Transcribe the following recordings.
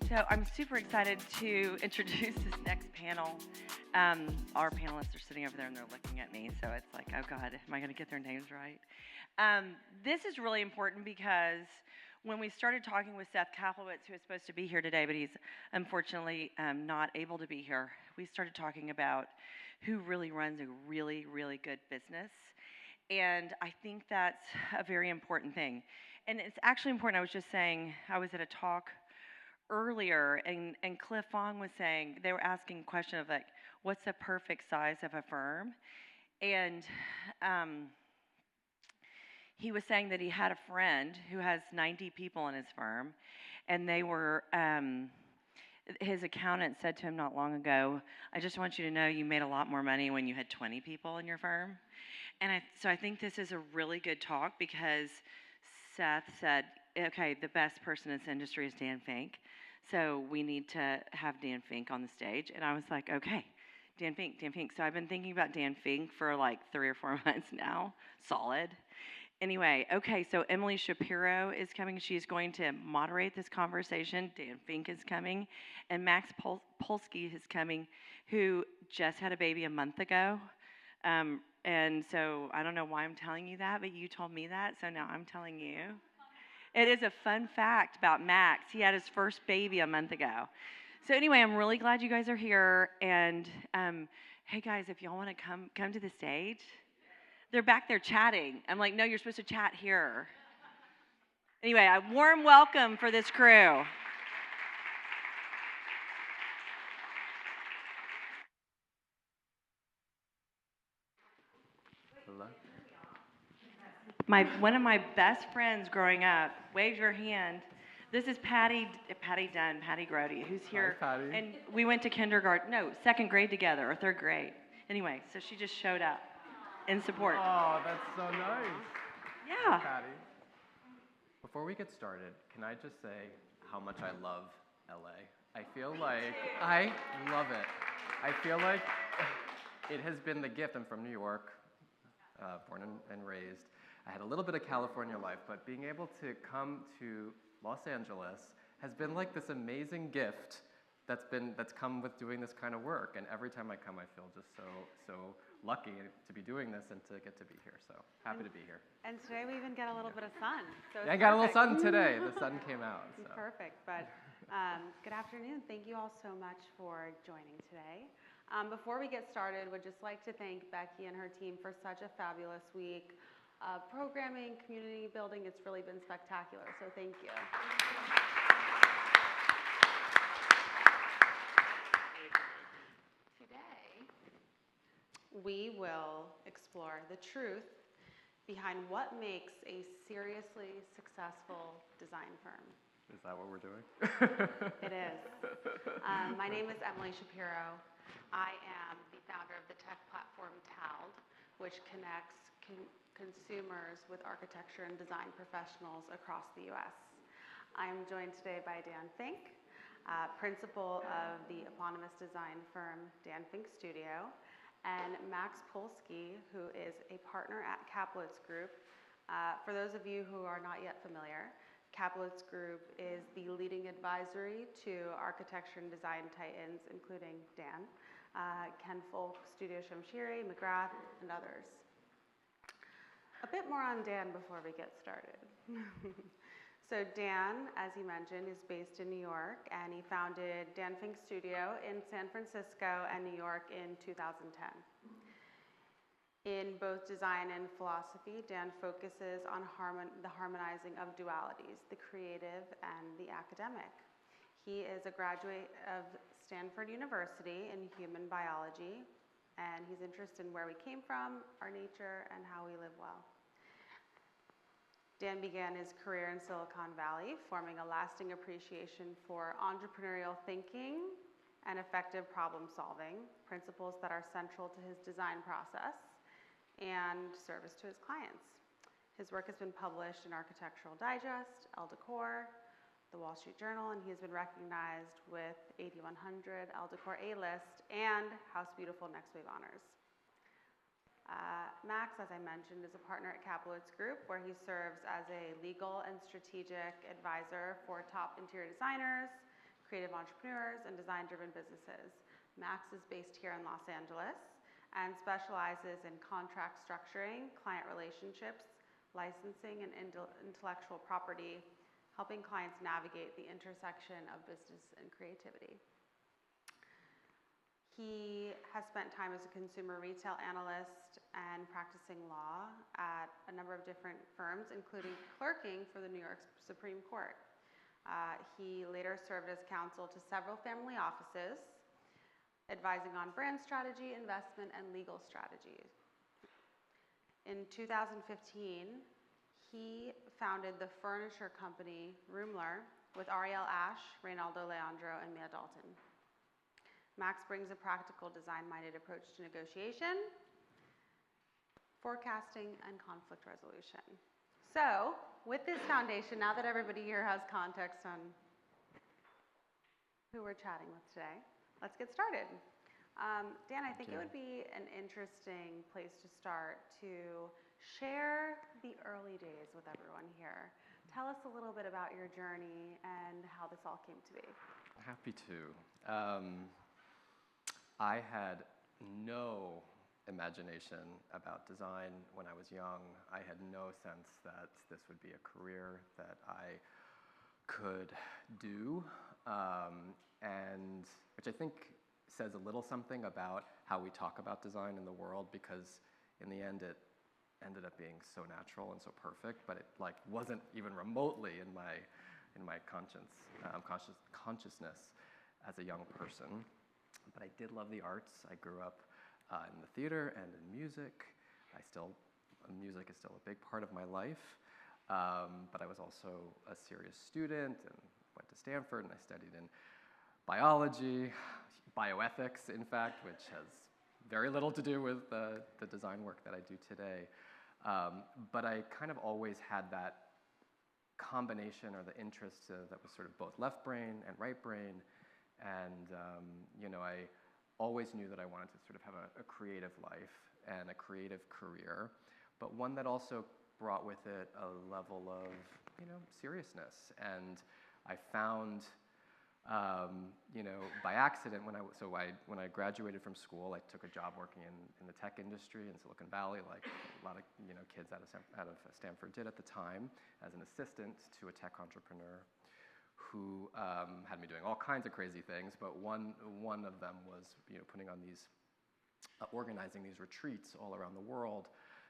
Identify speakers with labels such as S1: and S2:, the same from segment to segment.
S1: So I'm super excited to introduce this next panel. Our panelists are sitting over there and they're looking at me, so it's like, oh God, am I going to get their names right? This is really important because when we started talking with Seth Kaplowitz, who is supposed to be here today, but he's unfortunately not able to be here, we started talking about who really runs a really, really good business. And I think that's a very important thing. And it's actually important. I was just saying, I was at a talk earlier, and Cliff Fong was saying, they were asking a question of like, what's the perfect size of a firm? And he was saying that he had a friend who has 90 people in his firm, and they were, his accountant said to him not long ago, I just want you to know you made a lot more money when you had 20 people in your firm. And so I think this is a really good talk because Seth said, okay, the best person in this industry is Dan Fink, so we need to have Dan Fink on the stage. And I was like, okay, Dan Fink. So I've been thinking about Dan Fink for like 3 or 4 months now, solid. Anyway, okay, so Emily Shapiro is coming. She's going to moderate this conversation. Dan Fink is coming. And Max Polsky is coming, who just had a baby a month ago. And so I don't know why I'm telling you that, but you told me that, so now I'm telling you. It is a fun fact about Max. He had his first baby a month ago. So anyway, I'm really glad you guys are here. And hey guys, if y'all want to come to the stage. They're back there chatting. I'm like, no, you're supposed to chat here. Anyway, a warm welcome for this crew.
S2: Hello.
S1: One of my best friends growing up, wave your hand. This is Patty Grody, who's here.
S2: Hi, Patty.
S1: And we went to second grade together, or third grade. Anyway, so she just showed up in support.
S2: Oh, that's so nice.
S1: Yeah.
S2: Hi, Patty. Before we get started, can I just say how much I love LA? I feel like I love it. I feel like it has been the gift. I'm from New York, born and raised. I had a little bit of California life, but being able to come to Los Angeles has been like this amazing gift that's come with doing this kind of work. And every time I come, I feel just so lucky to be doing this and to get to be here. So happy to be here.
S3: And today we even get a little bit of sun. So
S2: I got a little sun today. The sun came out. So.
S3: Perfect. But good afternoon. Thank you all so much for joining today. Before we get started, would just like to thank Becky and her team for such a fabulous week. Programming, community building, it's really been spectacular. So thank you. We will explore the truth behind what makes a seriously successful design firm.
S2: Is that what we're doing?
S3: It is. My name is Emily Shapiro. I am the founder of the tech platform TALD, which connects consumers with architecture and design professionals across the U.S. I am joined today by Dan Fink, principal of the eponymous design firm Dan Fink Studio, and Max Polsky, who is a partner at Kaplowitz Group. For those of you who are not yet familiar, Kaplowitz Group is the leading advisory to architecture and design titans, including Dan, Ken Folk, Studio Shamshiri, McGrath, and others. A bit more on Dan before we get started. So Dan, as he mentioned, is based in New York, and he founded Dan Fink Studio in San Francisco and New York in 2010. In both design and philosophy, Dan focuses on the harmonizing of dualities, the creative and the academic. He is a graduate of Stanford University in human biology, and he's interested in where we came from, our nature, and how we live well. Dan began his career in Silicon Valley, forming a lasting appreciation for entrepreneurial thinking and effective problem solving, principles that are central to his design process and service to his clients. His work has been published in Architectural Digest, Elle Decor, The Wall Street Journal, and he has been recognized with 8100, Elle Decor A-List, and House Beautiful Next Wave Honors. Max, as I mentioned, is a partner at Kaplowitz Group, where he serves as a legal and strategic advisor for top interior designers, creative entrepreneurs, and design-driven businesses. Max is based here in Los Angeles and specializes in contract structuring, client relationships, licensing, and intellectual property, helping clients navigate the intersection of business and creativity. He has spent time as a consumer retail analyst and practicing law at a number of different firms, including clerking for the New York Supreme Court. He later served as counsel to several family offices, advising on brand strategy, investment, and legal strategies. In 2015, he founded the furniture company Roomler with Ariel Ash, Reynaldo Leandro, and Mia Dalton. Max brings a practical, design-minded approach to negotiation, forecasting, and conflict resolution. So, with this foundation, now that everybody here has context on who we're chatting with today, let's get started. Dan, I think it would be an interesting place to start to share the early days with everyone here. Tell us a little bit about your journey and how this all came to be.
S2: Happy to. I had no imagination about design when I was young. I had no sense that this would be a career that I could do, and which I think says a little something about how we talk about design in the world, because in the end it ended up being so natural and so perfect, but it wasn't even remotely in my consciousness as a young person. But I did love the arts. I grew up in the theater and in music. Music is still a big part of my life, but I was also a serious student and went to Stanford, and I studied in biology, bioethics, in fact, which has very little to do with the design work that I do today. But I kind of always had that combination, or the interest that was sort of both left brain and right brain. And I always knew that I wanted to sort of have a creative life and a creative career, but one that also brought with it a level of seriousness. And I found by accident, when I graduated from school, I took a job working in the tech industry in Silicon Valley, like a lot of kids out of Stanford did at the time, as an assistant to a tech entrepreneur who had me doing all kinds of crazy things. But one of them was putting on these, organizing these retreats all around the world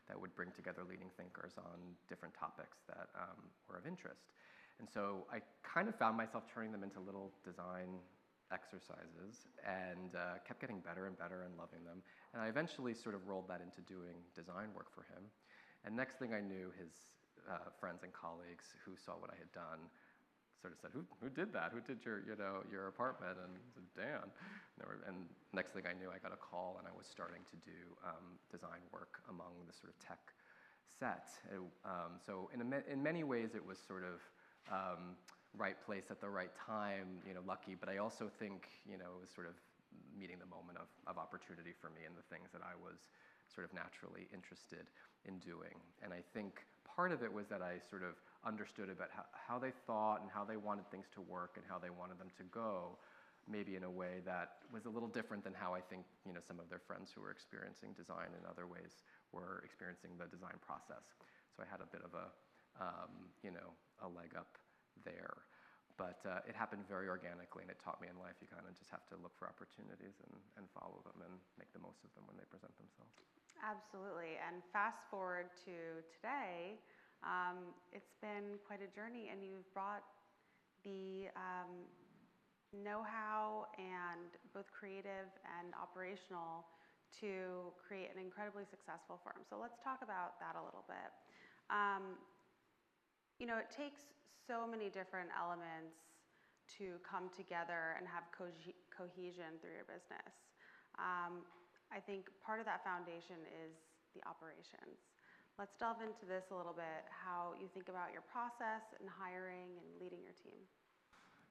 S2: that would bring together leading thinkers on different topics that were of interest. And so I kind of found myself turning them into little design exercises, and kept getting better and better and loving them. And I eventually sort of rolled that into doing design work for him. And next thing I knew, his friends and colleagues who saw what I had done sort of said, who did that? Who did your apartment? And I said, Dan. And next thing I knew, I got a call, and I was starting to do design work among the sort of tech set. So in many ways, it was sort of right place at the right time, lucky. But I also think, it was sort of meeting the moment of opportunity for me and the things that I was sort of naturally interested in doing. And I think part of it was that I sort of understood about how they thought and how they wanted things to work and how they wanted them to go, maybe in a way that was a little different than how I think some of their friends who were experiencing design in other ways were experiencing the design process. So I had a bit of a leg up there. But it happened very organically, and it taught me in life you kind of just have to look for opportunities and follow them and make the most of them when they present themselves.
S3: Absolutely. And fast forward to today, it's been quite a journey, and you've brought the know-how and both creative and operational to create an incredibly successful firm. So let's talk about that a little bit. It takes so many different elements to come together and have cohesion through your business. I think part of that foundation is the operations. Let's delve into this a little bit, how you think about your process and hiring and leading your team.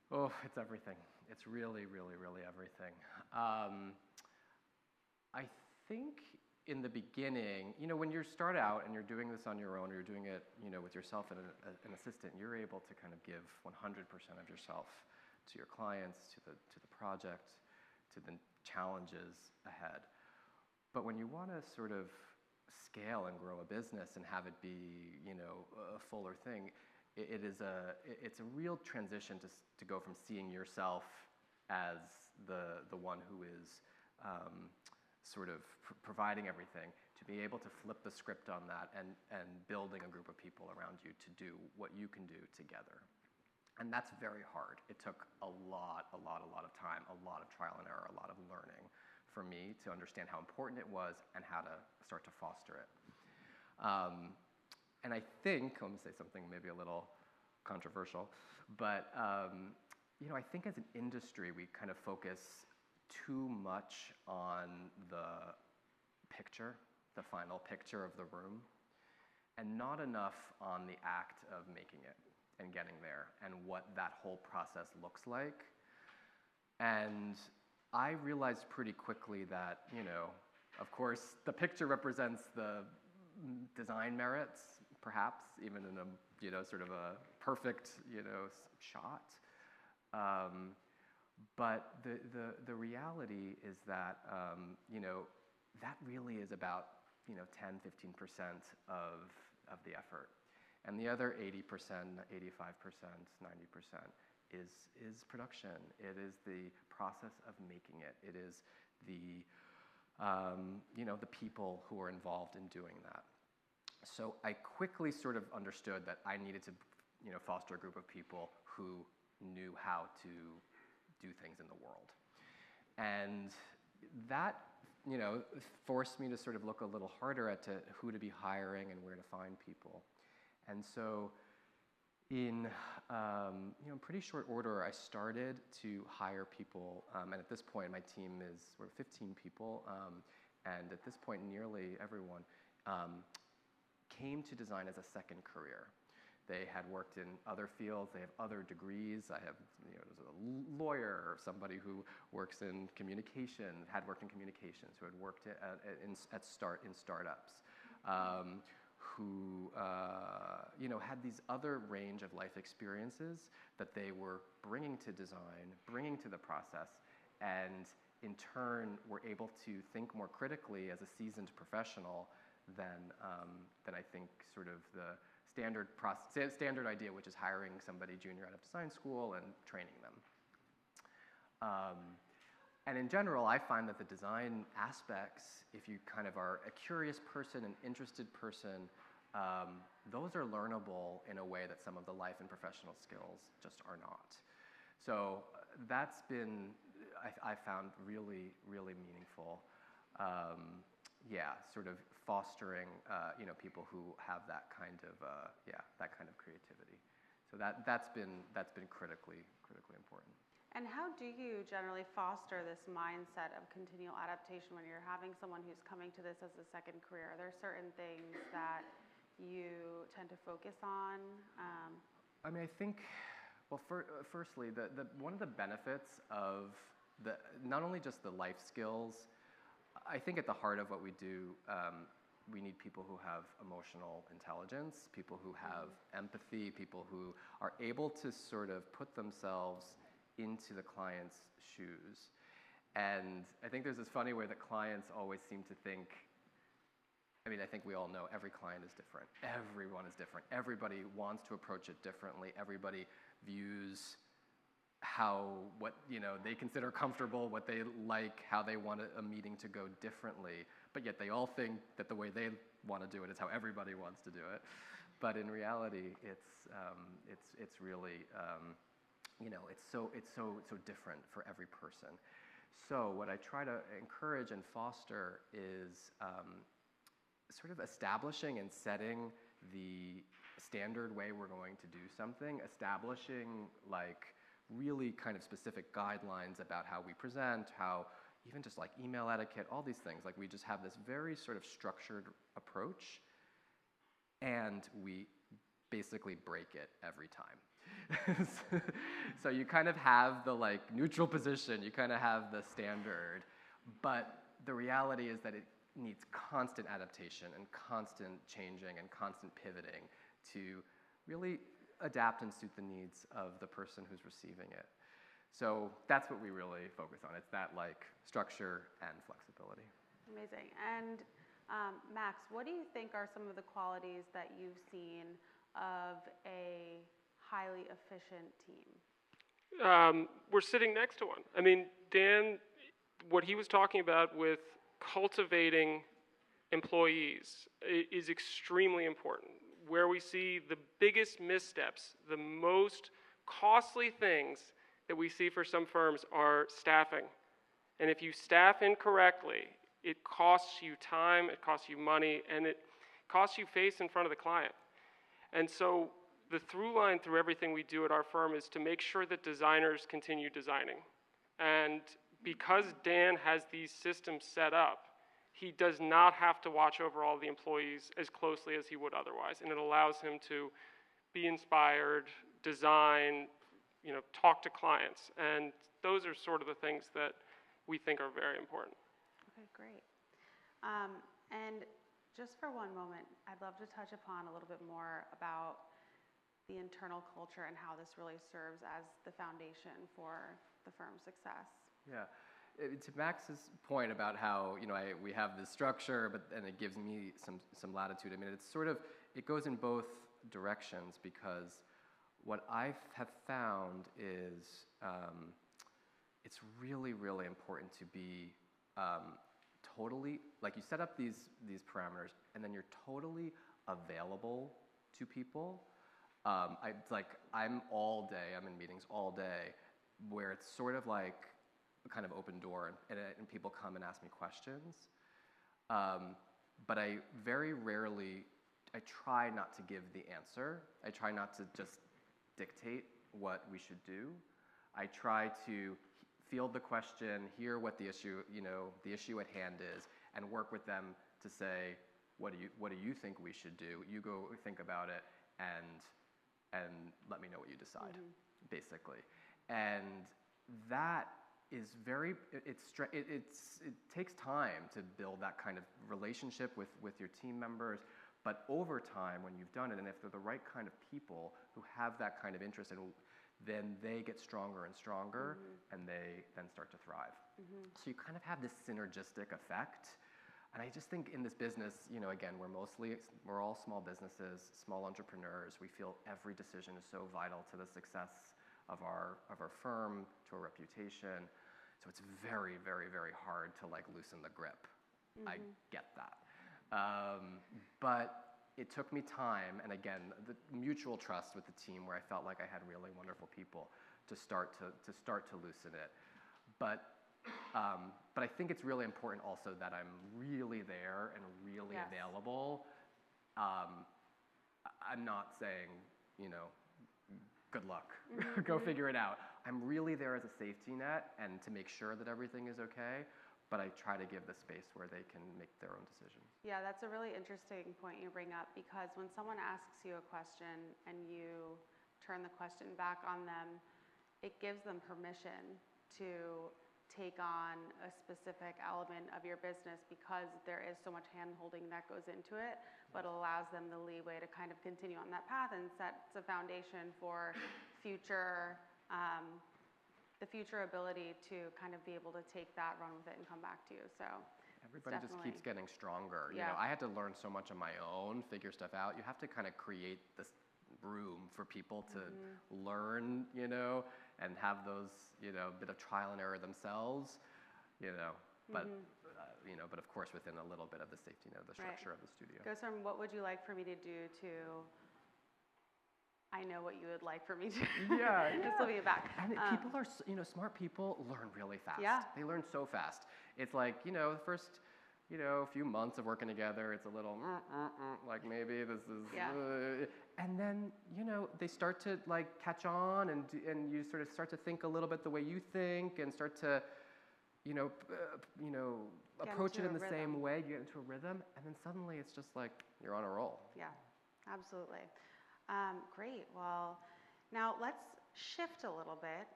S2: Oh, it's everything. It's really, really, really everything. I think in the beginning, when you start out and you're doing this on your own, or you're doing it, with yourself and an assistant, you're able to kind of give 100% of yourself your clients, to the project, to the challenges ahead. But when you want to sort of scale and grow a business and have it be, a fuller thing, it's a real transition to go from seeing yourself as the one who is sort of providing everything, to be able to flip the script on that and building a group of people around you to do what you can do together. And that's very hard. It took a lot of time, a lot of trial and error, a lot of learning for me to understand how important it was and how to start to foster it. And I think, let me say something maybe a little controversial, but I think as an industry we kind of focus too much on the picture, the final picture of the room, and not enough on the act of making it and getting there and what that whole process looks like. And I realized pretty quickly that, of course, the picture represents the design merits, perhaps, even in a, sort of a perfect, shot. But the reality is that, that really is about, 10, 15% of the effort. And the other 80%, 85%, 90% is production. It is the process of making it. It is the, the people who are involved in doing that. So I quickly sort of understood that I needed to, foster a group of people who knew how to do things in the world. And that, forced me to sort of look a little harder at who to be hiring and where to find people. And so in pretty short order, I started to hire people, and at this point my team we're 15 people, and at this point nearly everyone came to design as a second career. They had worked in other fields, they have other degrees. I have a lawyer, or somebody who works in communication, had worked in communications, who had worked in startups, who had these other range of life experiences that they were bringing to design, bringing to the process, and in turn were able to think more critically as a seasoned professional than I think sort of the standard idea, which is hiring somebody junior out of design school and training them. And in general, I find that the design aspects, if you kind of are a curious person, an interested person, those are learnable in a way that some of the life and professional skills just are not. So that's been, I found really, really meaningful. Sort of fostering, people who have that kind of creativity. So that's been critically important.
S3: And how do you generally foster this mindset of continual adaptation when you're having someone who's coming to this as a second career? Are there certain things that you tend to focus on?
S2: I mean, I think, well, firstly, one of the benefits of not only just the life skills, I think at the heart of what we do, we need people who have emotional intelligence, people who have empathy, people who are able to sort of put themselves into the client's shoes. And I think there's this funny way that clients always seem to think, I mean, I think we all know every client is different. Everyone is different. Everybody wants to approach it differently. Everybody views what they consider comfortable, what they like, how they want a meeting to go differently, but yet they all think that the way they want to do it is how everybody wants to do it. But in reality, it's really it's so different for every person. So what I try to encourage and foster is sort of establishing and setting the standard way we're going to do something, establishing like really kind of specific guidelines about how we present, how even just like email etiquette, all these things. Like we just have this very sort of structured approach, and we basically break it every time. So you kind of have the like neutral position, you kind of have the standard, but the reality is that it needs constant adaptation and constant changing and constant pivoting to really adapt and suit the needs of the person who's receiving it. So that's what we really focus on. It's that like structure and flexibility.
S3: Amazing. And Max, what do you think are some of the qualities that you've seen of a highly efficient team?
S4: We're sitting next to one. I mean, Dan, what he was talking about with cultivating employees is extremely important. Where we see the biggest missteps, the most costly things that we see for some firms are staffing. And if you staff incorrectly, it costs you time, it costs you money, and it costs you face in front of the client. And so the through line through everything we do at our firm is to make sure that designers continue designing. And because Dan has these systems set up, he does not have to watch over all the employees as closely as he would otherwise. And it allows him to be inspired, design, talk to clients. And those are sort of the things that we think are very important.
S3: Okay, great. And just for one moment, I'd love to touch upon a little bit more about the internal culture and how this really serves as the foundation for the firm's success.
S2: Yeah. To Max's point about how we have this structure, and it gives me some latitude. I mean, it goes in both directions, because what I have found is it's really, really important to be totally, like, you set up these parameters, and then you're totally available to people. It's like I'm all day, I'm in meetings all day, where it's sort of like a kind of open door, and people come and ask me questions. But I very rarely, I try not to give the answer. I try not to just dictate what we should do. I try to field the question, hear what the issue at hand is, and work with them to say, what do you think we should do? You go think about it, and let me know what you decide, basically. And that is it takes time to build that kind of relationship with your team members, but over time, when you've done it, and if they're the right kind of people who have that kind of interest, then they get stronger and stronger, and they then start to thrive. So you kind of have this synergistic effect. And I just think in this business, again, we're all small businesses, small entrepreneurs. We feel every decision is so vital to the success of our firm, to our reputation. So it's very, very, very hard to loosen the grip. I get that. But it took me time, and again, the mutual trust with the team, where I felt like I had really wonderful people to start to loosen it. But I think it's really important also that I'm really there and really available. I'm not saying, good luck, go figure it out. I'm really there as a safety net and to make sure that everything is okay, but I try to give the space where they can make their own decisions.
S3: Yeah, that's a really interesting point you bring up, because when someone asks you a question and you turn the question back on them, it gives them permission to take on a specific element of your business, because there is so much hand-holding that goes into it, but allows them the leeway to kind of continue on that path and sets a foundation for the future ability to kind of be able to take that, run with it, and come back to you. So
S2: everybody just keeps getting stronger. I had to learn so much on my own, figure stuff out. You have to kind of create this room for people to learn, and have those, bit of trial and error themselves, but but of course within a little bit of the safety net of the structure of the studio.
S3: Goes from what would you like for me to do to I know what you would like for me to do. This will be back.
S2: And people are, smart people learn really fast.
S3: Yeah.
S2: They learn so fast. It's like, the first, few months of working together, it's a little, like maybe this is, and then, they start to catch on, and you sort of start to think a little bit the way you think, and start to, approach it in the same way. You get into a rhythm, and then suddenly it's just like you're on a roll.
S3: Yeah, absolutely. Great. Well, now let's shift a little bit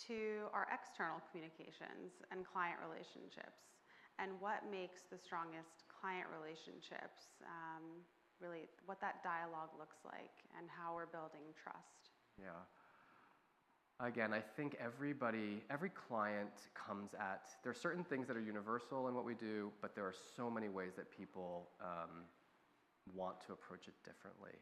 S3: to our external communications and client relationships, and what makes the strongest client relationships, really what that dialogue looks like, and how we're building trust.
S2: Yeah. Again, I think every client comes at, there are certain things that are universal in what we do, but there are so many ways that people want to approach it differently.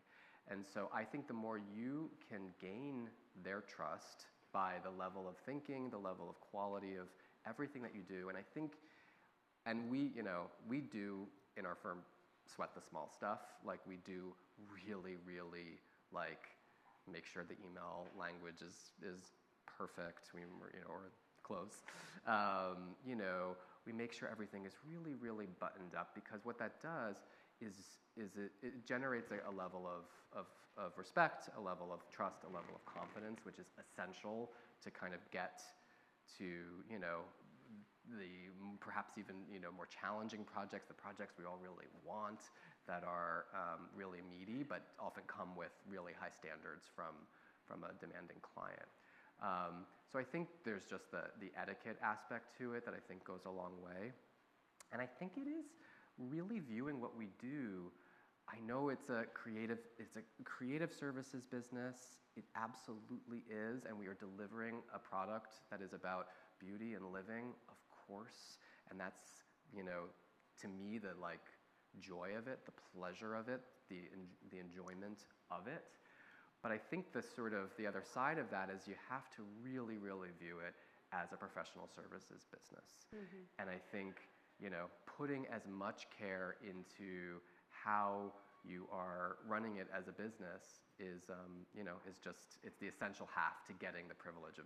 S2: And so I think the more you can gain their trust by the level of thinking, the level of quality of everything that you do, and I think, and we do in our firm sweat the small stuff. Like we do really, really like make sure the email language is perfect, or close. We make sure everything is really, really buttoned up, because what that does is it generates a level of respect, a level of trust, a level of confidence, which is essential to kind of get to, the perhaps even, more challenging projects, the projects we all really want that are really meaty, but often come with really high standards from a demanding client. So I think there's just the etiquette aspect to it that I think goes a long way. And I think it is really viewing what we do. I know it's a creative services business. It absolutely is, and we are delivering a product that is about beauty and living, of course, and that's, to me, the joy of it, the pleasure of it, the enjoyment of it. But I think the other side of that is you have to really, really view it as a professional services business. Mm-hmm. And I think, putting as much care into how you are running it as a business is it's the essential half to getting the privilege of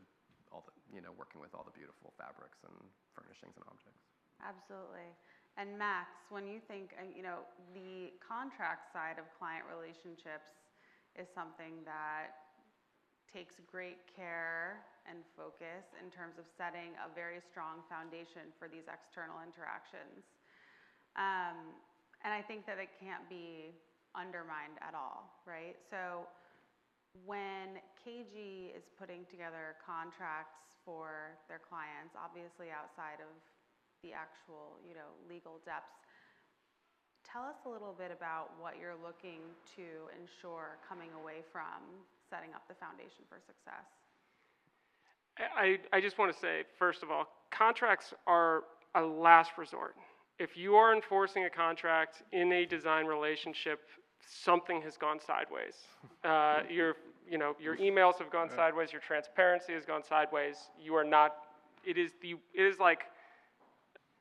S2: all the, working with all the beautiful fabrics and furnishings and objects.
S3: Absolutely. And Max, when you think, the contract side of client relationships is something that takes great care and focus in terms of setting a very strong foundation for these external interactions. And I think that it can't be undermined at all, right? So when KG is putting together contracts for their clients, obviously outside of the actual, legal depths, tell us a little bit about what you're looking to ensure coming away from setting up the foundation for success.
S4: I just want to say, first of all, contracts are a last resort. If you are enforcing a contract in a design relationship, something has gone sideways. Your emails have gone sideways. Your transparency has gone sideways. You are not. It is like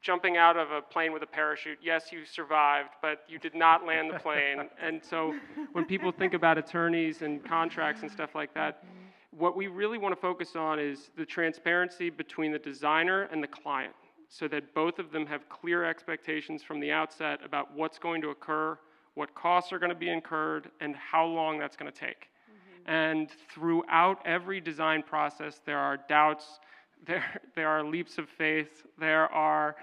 S4: jumping out of a plane with a parachute. Yes, you survived, but you did not land the plane. And so, when people think about attorneys and contracts and stuff like that, what we really want to focus on is the transparency between the designer and the client, so that both of them have clear expectations from the outset about what's going to occur, what costs are going to be incurred, and how long that's going to take. Mm-hmm. And throughout every design process, there are doubts, there are leaps of faith, there are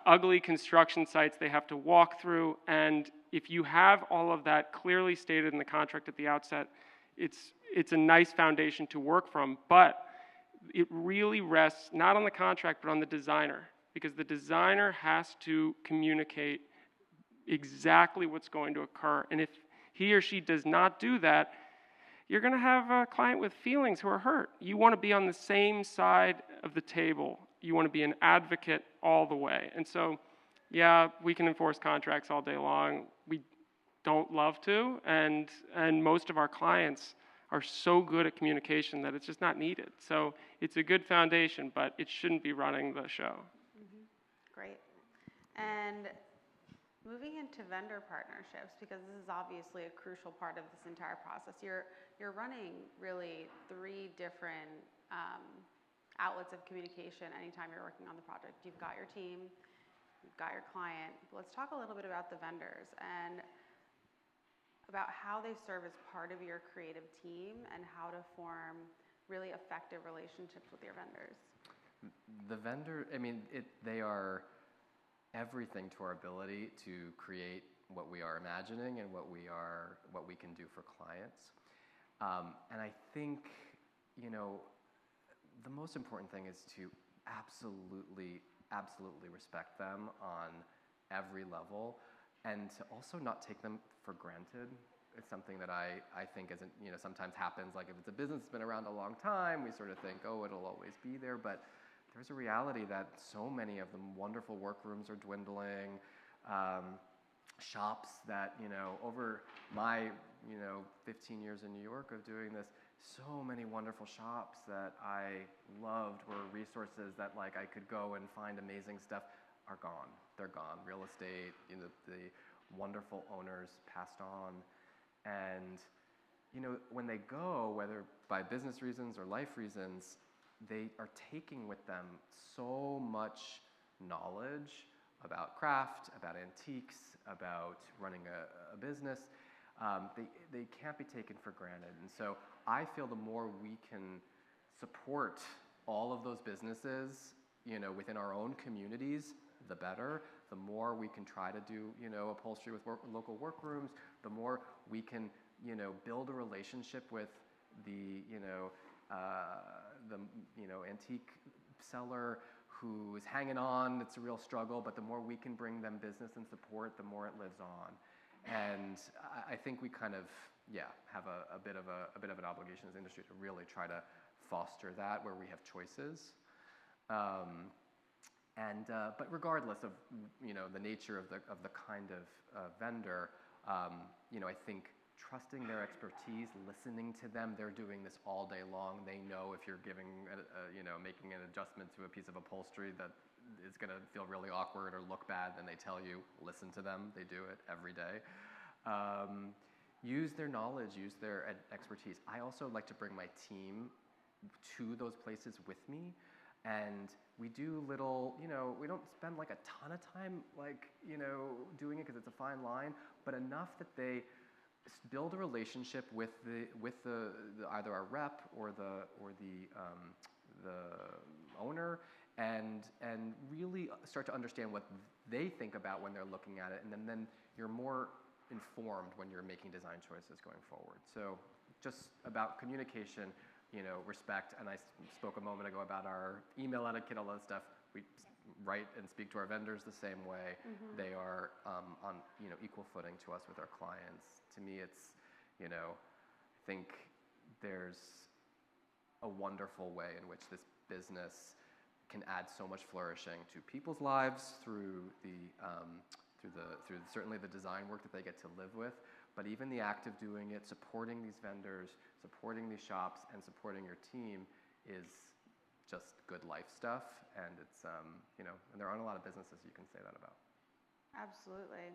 S4: ugly construction sites they have to walk through, and if you have all of that clearly stated in the contract at the outset, it's a nice foundation to work from, but it really rests not on the contract but on the designer, because the designer has to communicate exactly what's going to occur. And if he or she does not do that, you're going to have a client with feelings who are hurt. You want to be on the same side of the table. You want to be an advocate all the way. And so, yeah, we can enforce contracts all day long. We don't love to, and most of our clients are so good at communication that it's just not needed. So it's a good foundation, but it shouldn't be running the show.
S3: Mm-hmm. Great. And moving into vendor partnerships, because this is obviously a crucial part of this entire process. You're running really 3 different outlets of communication anytime you're working on the project. You've got your team, you've got your client. Let's talk a little bit about the vendors and about how they serve as part of your creative team and how to form really effective relationships with your vendors.
S2: The vendor, they are everything to our ability to create what we are imagining and what we can do for clients. And I think, the most important thing is to absolutely respect them on every level, and to also not take them for granted. it's something that I think isn't, sometimes happens. Like if it's a business that's been around a long time, we sort of think, oh, it'll always be there. But there's a reality that so many of the wonderful workrooms are dwindling. Shops that, over my, 15 years in New York of doing this, so many wonderful shops that I loved were resources that like I could go and find amazing stuff are gone. They're gone. Real estate, the wonderful owners passed on. And, when they go, whether by business reasons or life reasons, they are taking with them so much knowledge about craft, about antiques, about running a business. They can't be taken for granted. And so I feel the more we can support all of those businesses, within our own communities, the better. The more we can try to do, upholstery with local workrooms, the more we can, build a relationship with the, antique seller who is hanging on. It's a real struggle, but the more we can bring them business and support, the more it lives on. And I think we kind of, have a bit of an obligation as an industry to really try to foster that where we have choices. But regardless of the nature of the kind of vendor, I think trusting their expertise, listening to them. They're doing this all day long. They know if you're giving making an adjustment to a piece of upholstery that is going to feel really awkward or look bad, then they tell you, listen to them. They do it every day. Use their knowledge, use their expertise. I also like to bring my team to those places with me. And we do little, we don't spend like a ton of time doing it because it's a fine line, but enough that they build a relationship with the either our rep or the owner, and really start to understand what they think about when they're looking at it, and then you're more informed when you're making design choices going forward. So just about communication, respect, and I spoke a moment ago about our email etiquette, all that stuff. We write and speak to our vendors the same way. Mm-hmm. They are on equal footing to us with our clients. To me, it's I think there's a wonderful way in which this business can add so much flourishing to people's lives through certainly the design work that they get to live with, but even the act of doing it, supporting these vendors, supporting these shops, and supporting your team is just good life stuff. And it's and there aren't a lot of businesses you can say that about.
S3: Absolutely.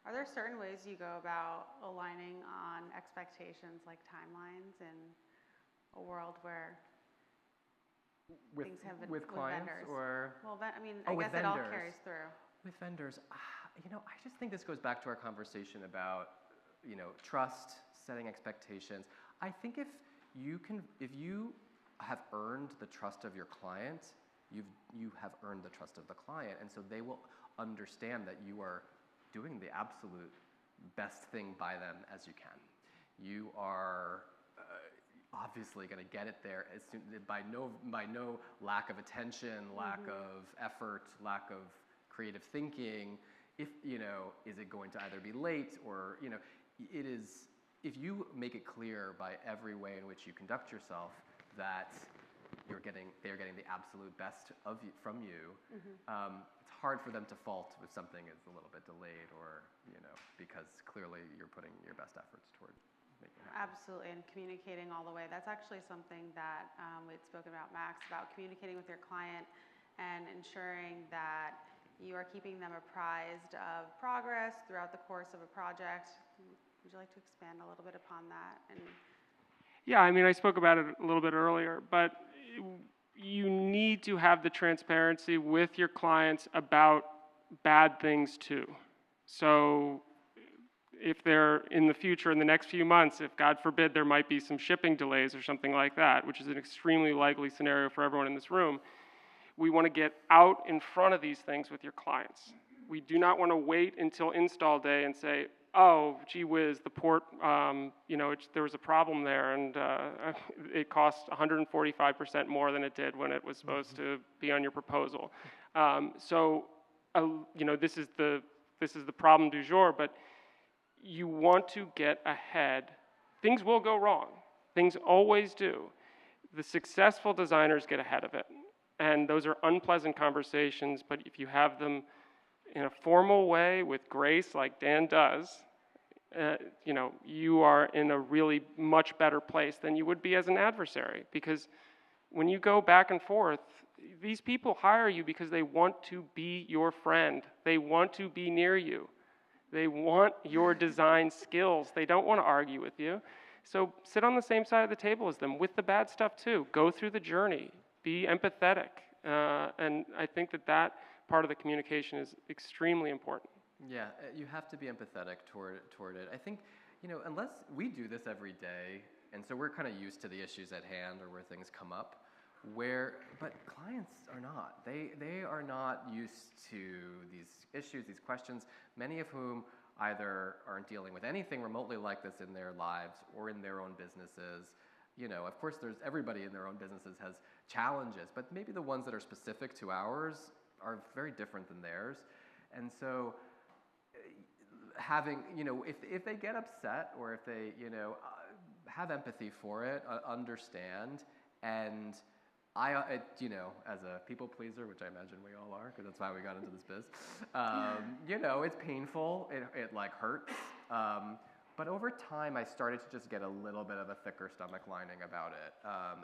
S3: Are there certain ways you go about aligning on expectations, like timelines, in a world where things have been
S2: with clients
S3: vendors?
S2: Or
S3: I guess it all carries through. With
S2: vendors, I just think this goes back to our conversation about trust, setting expectations. I think if you have earned the trust of your client, you have earned the trust of the client, and so they will understand that you are doing the absolute best thing by them as you can. You are obviously going to get it there as soon, by no lack of attention, lack mm-hmm. of effort, lack of creative thinking. If is it going to either be late or it is. If you make it clear by every way in which you conduct yourself that they're getting the absolute best from you, mm-hmm. It's hard for them to fault if something is a little bit delayed or because clearly you're putting your best efforts toward making it happen.
S3: Absolutely, and communicating all the way. That's actually something that we had spoken about, Max, about communicating with your client and ensuring that you are keeping them apprised of progress throughout the course of a project. Would you like to expand a little bit upon that?
S4: Yeah, I spoke about it a little bit earlier, but you need to have the transparency with your clients about bad things too. So if they're in the future, in the next few months, if God forbid there might be some shipping delays or something like that, which is an extremely likely scenario for everyone in this room, we want to get out in front of these things with your clients. We do not want to wait until install day and say, oh, gee whiz, the port, there was a problem there, and it cost 145% more than it did when it was supposed to be on your proposal. This is the problem du jour, but you want to get ahead. Things will go wrong. Things always do. The successful designers get ahead of it. And those are unpleasant conversations, but if you have them in a formal way with grace like Dan does, you are in a really much better place than you would be as an adversary. Because when you go back and forth, these people hire you because they want to be your friend. They want to be near you. They want your design skills. They don't want to argue with you. So sit on the same side of the table as them with the bad stuff too. Go through the journey. Be empathetic. And I think that part of the communication is extremely important.
S2: Yeah, you have to be empathetic toward it. I think, unless we do this every day, and so we're kind of used to the issues at hand or where things come up, but clients are not. They are not used to these issues, these questions, many of whom either aren't dealing with anything remotely like this in their lives or in their own businesses. Of course, everybody in their own businesses has challenges, but maybe the ones that are specific to ours are very different than theirs. And so having, if they get upset or if they, have empathy for it, understand, and as a people pleaser, which I imagine we all are, because that's why we got into this biz, it's painful, it like hurts, but over time I started to just get a little bit of a thicker stomach lining about it,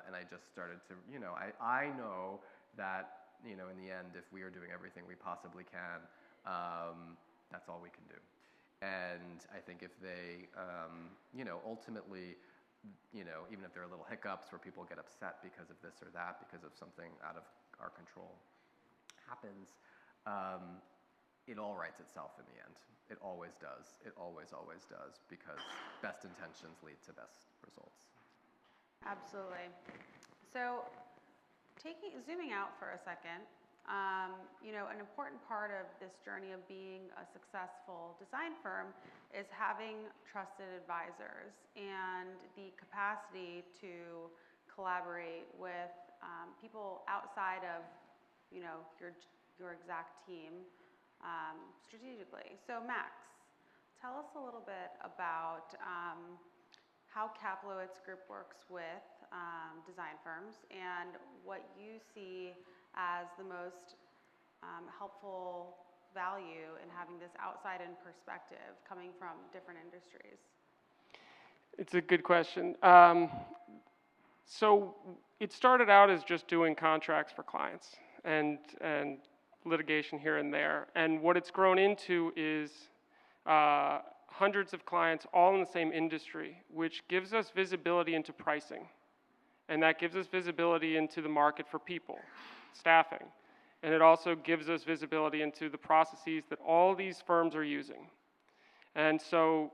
S2: and I just started to, I know that, in the end, if we are doing everything we possibly can, that's all we can do. And I think if they, ultimately, even if there are little hiccups where people get upset because of this or that, because of something out of our control happens, it all writes itself in the end. It always does. It always, always does, because best intentions lead to best results.
S3: Absolutely. So zooming out for a second, an important part of this journey of being a successful design firm is having trusted advisors and the capacity to collaborate with people outside of, your exact team strategically. So Max, tell us a little bit about how Kaplowitz Group works with design firms and what you see as the most helpful value in having this outside-in perspective coming from different industries.
S4: It's a good question. So it started out as just doing contracts for clients and litigation here and there. And what it's grown into is hundreds of clients all in the same industry, which gives us visibility into pricing. And that gives us visibility into the market for people, staffing. And it also gives us visibility into the processes that all these firms are using. And so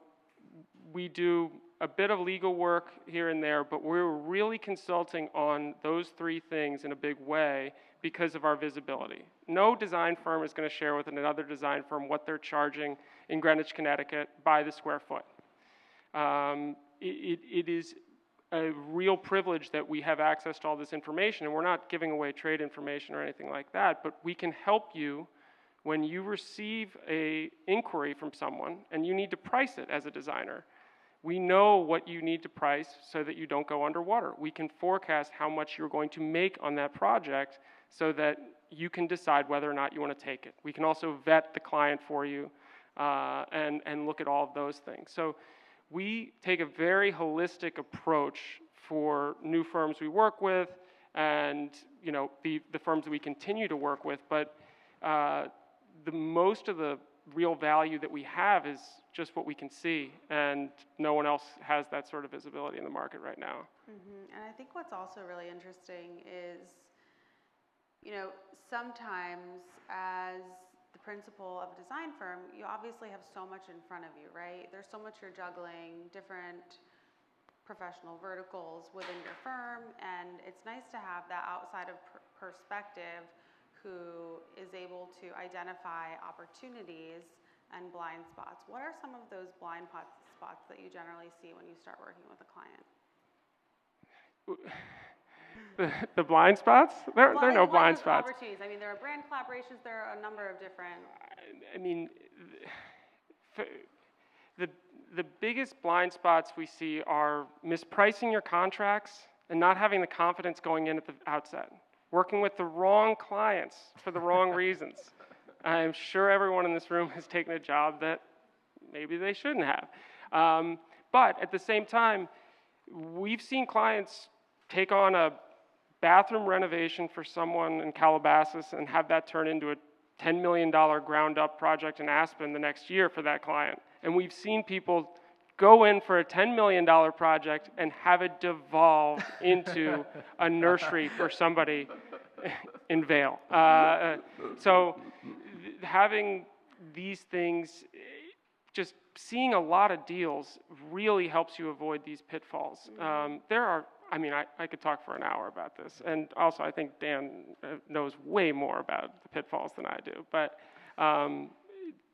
S4: we do a bit of legal work here and there, but we're really consulting on those three things in a big way because of our visibility. No design firm is going to share with another design firm what they're charging in Greenwich, Connecticut by the square foot. It is a real privilege that we have access to all this information, and we're not giving away trade information or anything like that, but we can help you when you receive an inquiry from someone and you need to price it as a designer. We know what you need to price so that you don't go underwater. We can forecast how much you're going to make on that project so that you can decide whether or not you want to take it. We can also vet the client for you and look at all of those things. So we take a very holistic approach for new firms we work with and the firms that we continue to work with, but the most of the real value that we have is just what we can see, and no one else has that sort of visibility in the market right now.
S3: Mm-hmm. And I think what's also really interesting is, sometimes as the principal of a design firm, you obviously have so much in front of you, right? There's so much you're juggling, different professional verticals within your firm, and it's nice to have that outside of perspective who is able to identify opportunities and blind spots. What are some of those blind spots that you generally see when you start working with a client?
S4: The blind spots? There are no blind spots.
S3: Opportunities. I mean, there are brand collaborations. There are a number of different.
S4: I mean, the biggest blind spots we see are mispricing your contracts and not having the confidence going in at the outset, working with the wrong clients for the wrong reasons. I'm sure everyone in this room has taken a job that maybe they shouldn't have. But at the same time, we've seen clients take on a bathroom renovation for someone in Calabasas and have that turn into a $10 million ground-up project in Aspen the next year for that client. And we've seen people go in for a $10 million project and have it devolve into a nursery for somebody in Vail. So having these things, just seeing a lot of deals really helps you avoid these pitfalls. There are, I mean, I could talk for an hour about this. And also, I think Dan knows way more about the pitfalls than I do. But,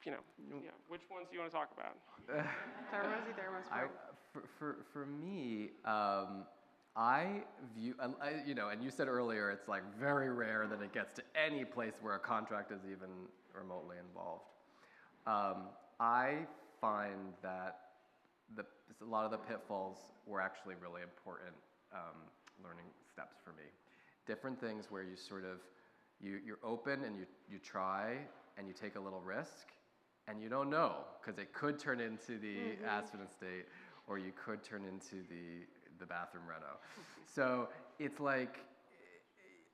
S4: you know, yeah. Which ones do you want to talk about?
S2: For me, I view, you know, and you said earlier, it's like very rare that it gets to any place where a contract is even remotely involved. I find that a lot of the pitfalls were actually really important learning steps for me. Different things where you sort of, you're open and you try and you take a little risk and you don't know, because it could turn into the Aspen estate or you could turn into the bathroom reno. So it's like,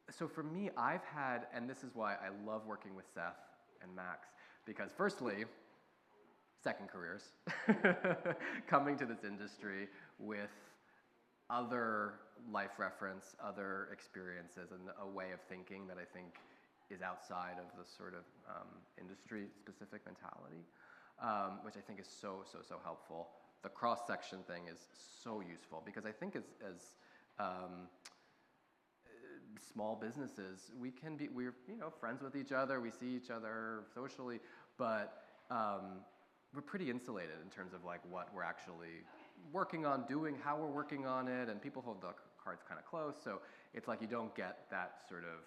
S2: so for me, I've had, and this is why I love working with Seth and Max, because firstly, second careers, coming to this industry with other life reference, other experiences, and a way of thinking that I think is outside of the sort of industry-specific mentality, which I think is so helpful. The cross-section thing is so useful because I think as small businesses, we're friends with each other, we see each other socially, but we're pretty insulated in terms of like what we're actually working on doing, how we're working on it, and people hold the cards kind of close, so it's like you don't get that sort of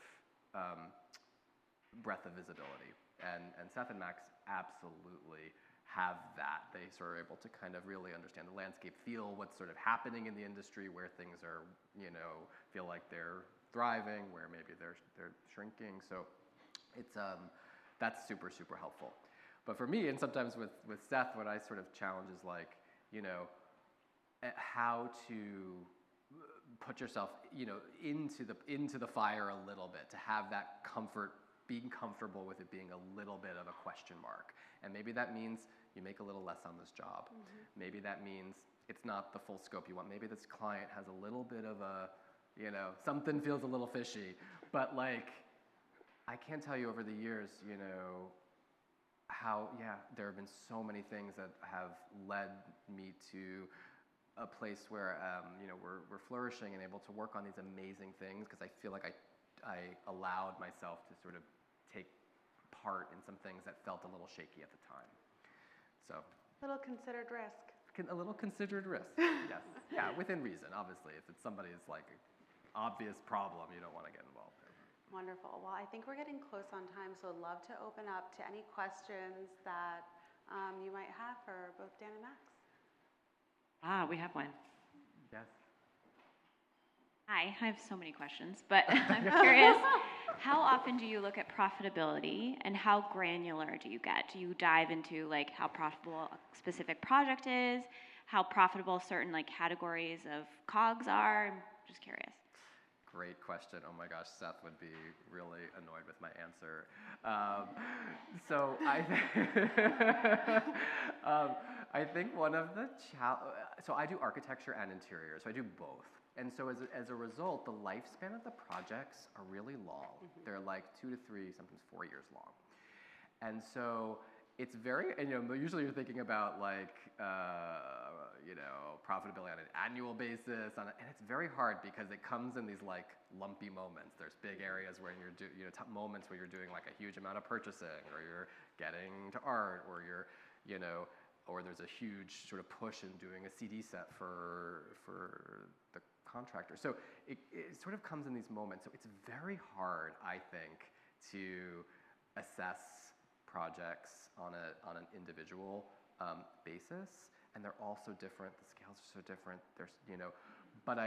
S2: breadth of visibility. And Seth and Max absolutely have that. They sort of are able to kind of really understand the landscape, feel what's sort of happening in the industry, where things are, feel like they're thriving, where maybe they're shrinking. So it's that's super helpful. But for me, and sometimes with Seth, what I sort of challenge is like, how to put yourself, into the fire a little bit, to have that comfort, being comfortable with it being a little bit of a question mark. And maybe that means you make a little less on this job. Maybe that means it's not the full scope you want. Maybe this client has a little bit of a, something feels a little fishy. But like, I can't tell you over the years, how, there have been so many things that have led me to a place where, we're flourishing and able to work on these amazing things, because I feel like I allowed myself to sort of take part in some things that felt a little shaky at the time. So.
S3: A little considered risk.
S2: A little considered risk, yes. Yeah, within reason, obviously. If it's somebody's like obvious problem, you don't want to get involved there.
S3: Wonderful. Well, I think we're getting close on time, so I'd love to open up to any questions that you might have for both Dan and Max.
S1: We have one.
S2: Yes.
S5: Hi, I have so many questions, but I'm curious, how often do you look at profitability and how granular do you get? Do you dive into like how profitable a specific project is, how profitable certain like categories of COGS are? I'm just curious.
S2: Great question. Oh my gosh, Seth would be really annoyed with my answer. So I think one of the so I do architecture and interior, so I do both. And so as a result, the lifespan of the projects are really long. They're like 2 to 3, sometimes 4 years long. And so it's very, and usually you're thinking about like, profitability on an annual basis, and it's very hard because it comes in these like lumpy moments. There's big areas where you're moments where you're doing like a huge amount of purchasing, or you're getting to art, or you're, or there's a huge sort of push in doing a CD set for the contractor. So it sort of comes in these moments. So it's very hard, I think, to assess projects on an individual basis. and they're all so different. The scales are so different. There's, but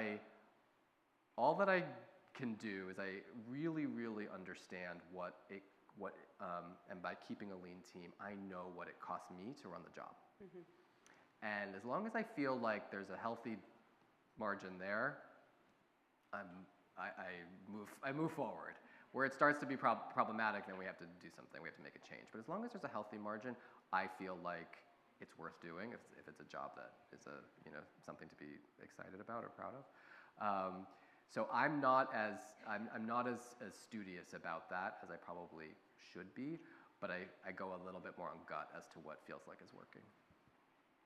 S2: all that I can do is I really, really understand and by keeping a lean team, I know what it costs me to run the job. And as long as I feel like there's a healthy margin there, I move forward. Where it starts to be problematic, then we have to do something. We have to make a change. But as long as there's a healthy margin, I feel like it's worth doing if it's a job that is something to be excited about or proud of. So I'm not as studious about that as I probably should be, but I go a little bit more on gut as to what feels like is working.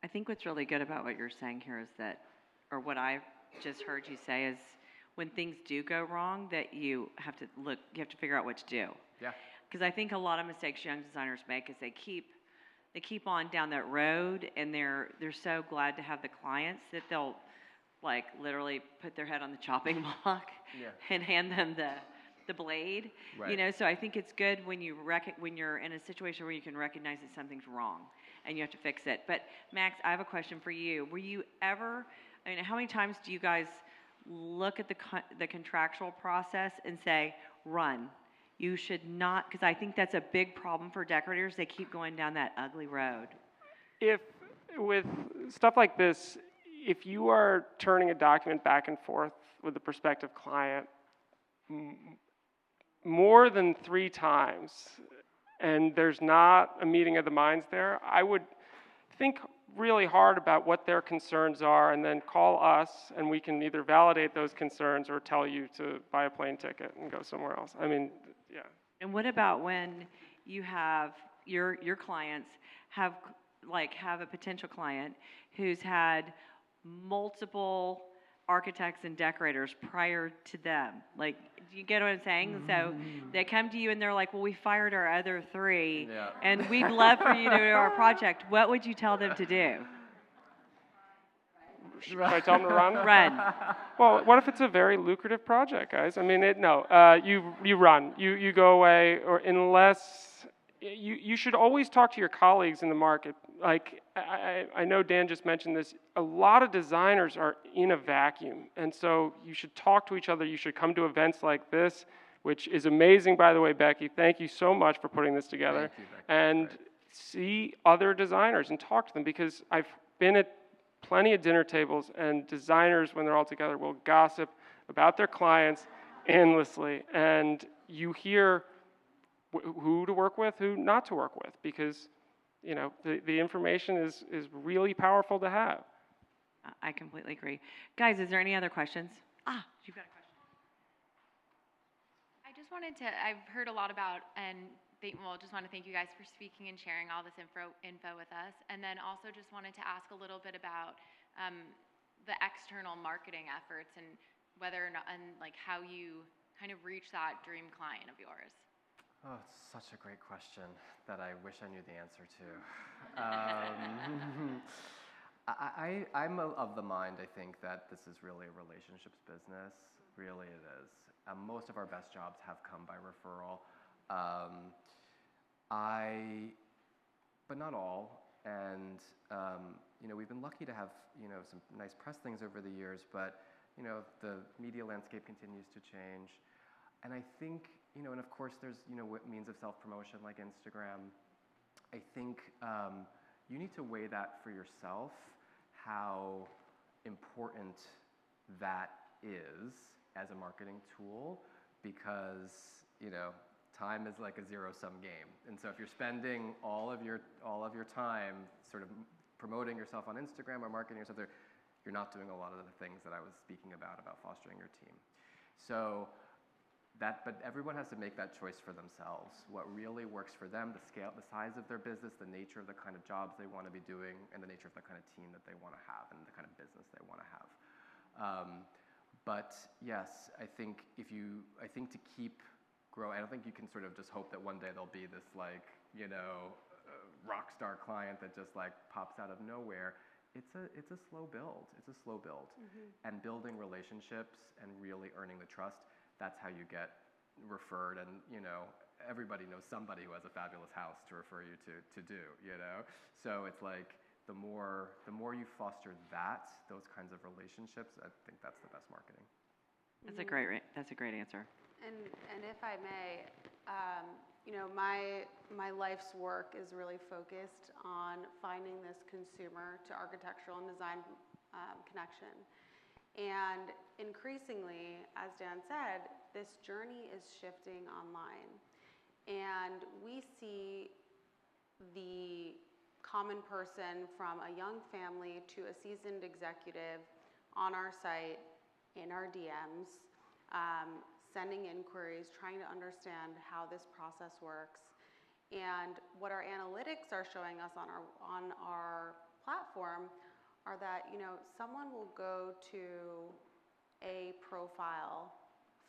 S1: I think what's really good about what you're saying here is that, or what I've just heard you say is, when things do go wrong, that you have to figure out what to do.
S2: Yeah.
S1: Because I think a lot of mistakes young designers make is they keep on down that road, and they're so glad to have the clients that they'll like literally put their head on the chopping block and hand them the blade.
S2: Right.
S1: So I think it's good when you're in a situation where you can recognize that something's wrong and you have to fix it. But Max, I have a question for you. Were you ever, how many times do you guys look at the contractual process and say, run? You should not, because I think that's a big problem for decorators. They keep going down that ugly road.
S4: If with stuff like this, if you are turning a document back and forth with a prospective client more than 3 times, and there's not a meeting of the minds there, I would think really hard about what their concerns are, and then call us, and we can either validate those concerns or tell you to buy a plane ticket and go somewhere else. Yeah.
S1: And what about when you have your clients have a potential client who's had multiple architects and decorators prior to them? Like, do you get what I'm saying? So they come to you and they're like, well, we fired our other 3 and we'd love for you to do our project. What would you tell them to do?
S4: Should I tell them to run?
S1: Run.
S4: Well, what if it's a very lucrative project, guys? You run. You go away, or unless you should always talk to your colleagues in the market. Like, I know Dan just mentioned this. A lot of designers are in a vacuum, and so you should talk to each other. You should come to events like this, which is amazing, by the way, Becky. Thank you so much for putting this together.
S2: Thank you, Becky.
S4: And see other designers and talk to them, because I've been at plenty of dinner tables, and designers, when they're all together, will gossip about their clients endlessly, and you hear who to work with, who not to work with, because the information is really powerful to have.
S1: I completely agree. Guys, is there any other questions? You've got a question.
S6: I just wanted to, I've heard a lot about, and just want to thank you guys for speaking and sharing all this info with us. And then also just wanted to ask a little bit about the external marketing efforts, and whether or not, and like how you kind of reach that dream client of yours.
S2: Oh, it's such a great question that I wish I knew the answer to. I'm of the mind, I think, that this is really a relationships business. Really it is. Most of our best jobs have come by referral. But not all. And, we've been lucky to have, some nice press things over the years, but, the media landscape continues to change. And I think, and of course there's, means of self-promotion like Instagram. I think you need to weigh that for yourself, how important that is as a marketing tool, because, time is like a zero-sum game. And so if you're spending all of your time sort of promoting yourself on Instagram or marketing yourself there, you're not doing a lot of the things that I was speaking about fostering your team. So but everyone has to make that choice for themselves. What really works for them, the scale, the size of their business, the nature of the kind of jobs they want to be doing, and the nature of the kind of team that they want to have, and the kind of business they want to have. But yes, I think to keep growing, I don't think you can sort of just hope that one day there'll be this rock star client that just pops out of nowhere. It's a slow build. And building relationships and really earning the trust, that's how you get referred. And everybody knows somebody who has a fabulous house to refer you to do. So it's the more you foster those kinds of relationships, I think that's the best marketing.
S1: That's a great answer.
S3: And if I may, you know, my life's work is really focused on finding this consumer to architectural and design connection. And increasingly, as Dan said, this journey is shifting online. And we see the common person from a young family to a seasoned executive on our site, in our DMs, sending inquiries, trying to understand how this process works. And what our analytics are showing us on our platform are that, you know, someone will go to a profile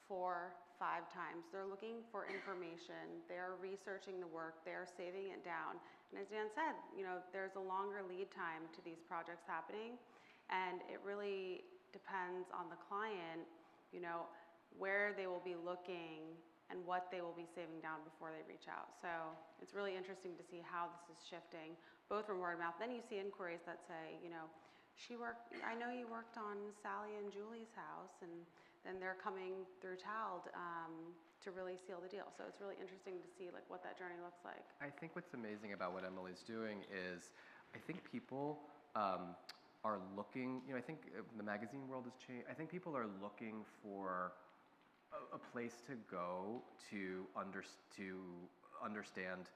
S3: 4, 5 times. They're looking for information. They're researching the work. They're saving it down. And as Dan said, you know, there's a longer lead time to these projects happening, and it really depends on the client, you know, where they will be looking and what they will be saving down before they reach out. So it's really interesting to see how this is shifting, both from word of mouth. Then you see inquiries that say, you know, I know you worked on Sally and Julie's house, and then they're coming through TALD to really seal the deal. So it's really interesting to see like what that journey looks like.
S2: I think what's amazing about what Emily's doing is, I think people are looking, you know, I think the magazine world has changed. I think people are looking for a place to go to understand,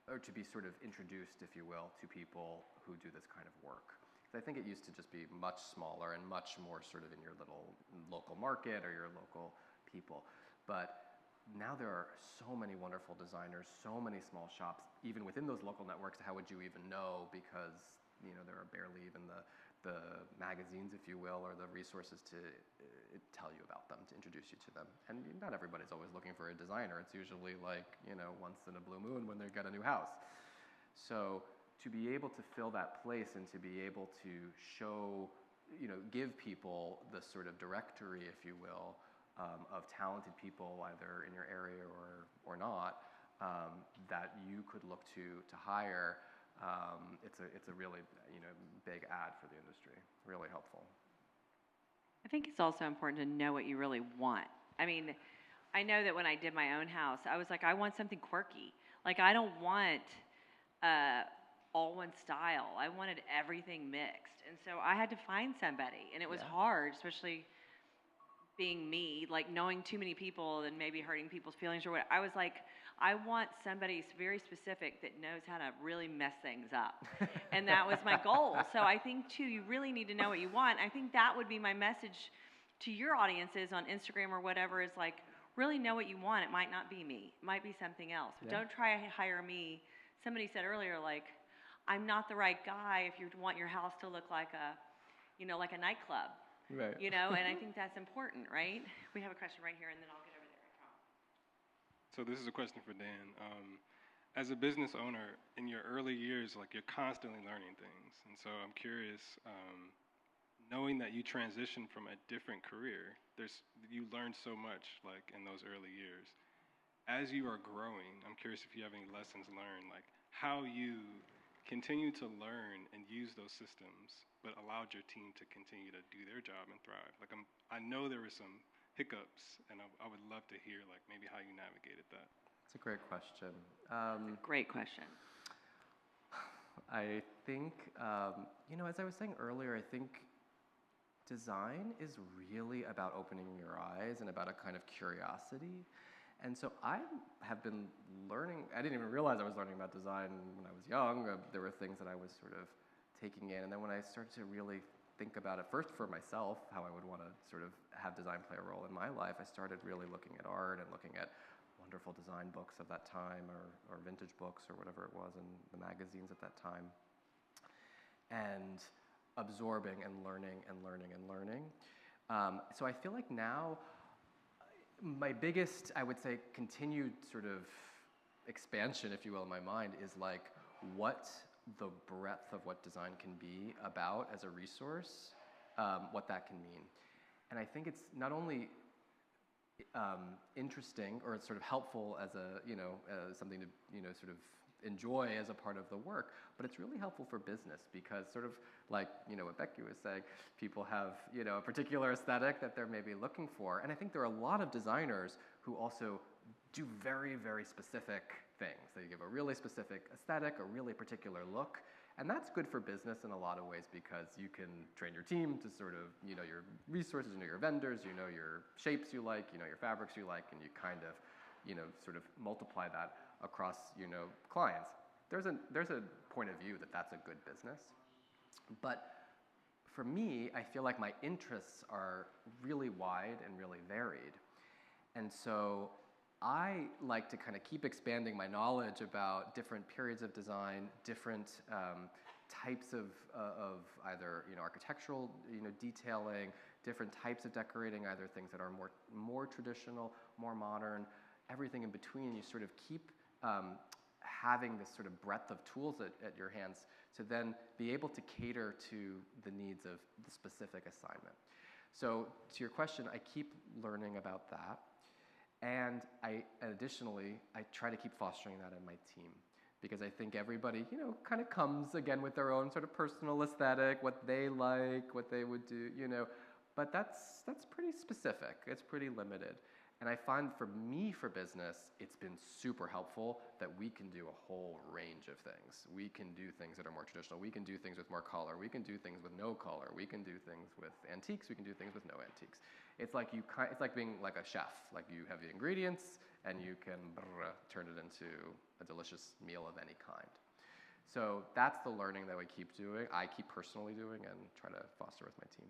S2: or to be sort of introduced, if you will, to people who do this kind of work. I think it used to just be much smaller and much more sort of in your little local market or your local people. But now there are so many wonderful designers, so many small shops, even within those local networks. How would you even know? Because, you know, there are barely even the magazines, if you will, or the resources to tell you about them, to introduce you to them. And not everybody's always looking for a designer. It's usually like, you know, once in a blue moon when they get a new house. So to be able to fill that place and to be able to show, you know, give people the sort of directory, if you will, of talented people either in your area or not, that you could look to hire, it's a really, you know, big ad for the industry. Really helpful.
S1: I think it's also important to know what you really want. I mean, I know that when I did my own house, I was like, I want something quirky. Like, I don't want all one style. I wanted everything mixed. And so I had to find somebody. And it was hard, especially being me, like knowing too many people and maybe hurting people's feelings or what. I was like, I want somebody very specific that knows how to really mess things up. And that was my goal. So I think, too, you really need to know what you want. I think that would be my message to your audiences on Instagram or whatever, is like, really know what you want. It might not be me. It might be something else. But don't try to hire me. Somebody said earlier, like, I'm not the right guy if you want your house to look like a, you know, like a nightclub.
S2: Right.
S1: You know, and I think that's important, right? We have a question right here, and then I'll get over there.
S7: So this is a question for Dan. As a business owner, in your early years, like, you're constantly learning things. And so I'm curious, knowing that you transitioned from a different career, you learned so much, like, in those early years. As you are growing, I'm curious if you have any lessons learned, like how you continue to learn and use those systems, but allowed your team to continue to do their job and thrive. Like, I know there were some hiccups, and I would love to hear, like, maybe how you navigated that.
S2: It's a great question.
S1: Great question.
S2: I think, you know, as I was saying earlier, I think design is really about opening your eyes and about a kind of curiosity. And so I have been learning, I didn't even realize I was learning about design when I was young. There were things that I was sort of taking in. And then when I started to really think about it, first for myself, how I would want to sort of have design play a role in my life, I started really looking at art and looking at wonderful design books of that time, or vintage books, or whatever it was in the magazines at that time. And absorbing and learning and learning and learning. So I feel like now, my biggest, I would say, continued sort of expansion, if you will, in my mind is like what the breadth of what design can be about as a resource, what that can mean. And I think it's not only interesting or it's sort of helpful as a, you know, something to, you know, sort of enjoy as a part of the work, but it's really helpful for business because sort of like, what Becky was saying, people have, a particular aesthetic that they're maybe looking for. And I think there are a lot of designers who also do very, very specific things. They give a really specific aesthetic, a really particular look. And that's good for business in a lot of ways because you can train your team to sort of, your resources, your vendors, your shapes you like, your fabrics you like, and you kind of, sort of multiply that across, clients. There's a point of view that that's a good business. But for me, I feel like my interests are really wide and really varied. And so I like to kind of keep expanding my knowledge about different periods of design, different types of either architectural detailing, different types of decorating, either things that are more traditional, more modern, everything in between. You sort of keep having this sort of breadth of tools at your hands to then be able to cater to the needs of the specific assignment. So to your question, I keep learning about that. And additionally, I try to keep fostering that in my team because I think everybody, kind of comes again with their own sort of personal aesthetic, what they like, what they would do, but that's pretty specific. It's pretty limited. And I find for me, for business, it's been super helpful that we can do a whole range of things. We can do things that are more traditional. We can do things with more color. We can do things with no color. We can do things with antiques. We can do things with no antiques. It's like it's like being like a chef. Like you have the ingredients and you can turn it into a delicious meal of any kind. So that's the learning that we keep doing. I keep personally doing and try to foster with my team.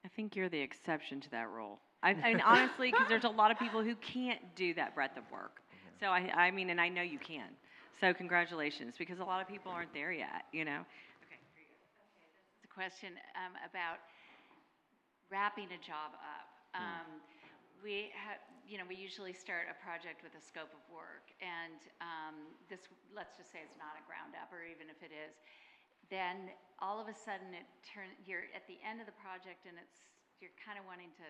S1: I think you're the exception to that rule. I mean, honestly, because there's a lot of people who can't do that breadth of work. So I mean, and I know you can. So congratulations, because a lot of people aren't there yet, Okay, here you go.
S8: Okay, this is a question about wrapping a job up. We usually start a project with a scope of work, and this, let's just say it's not a ground up, or even if it is, then all of a sudden you're at the end of the project, and you're kind of wanting to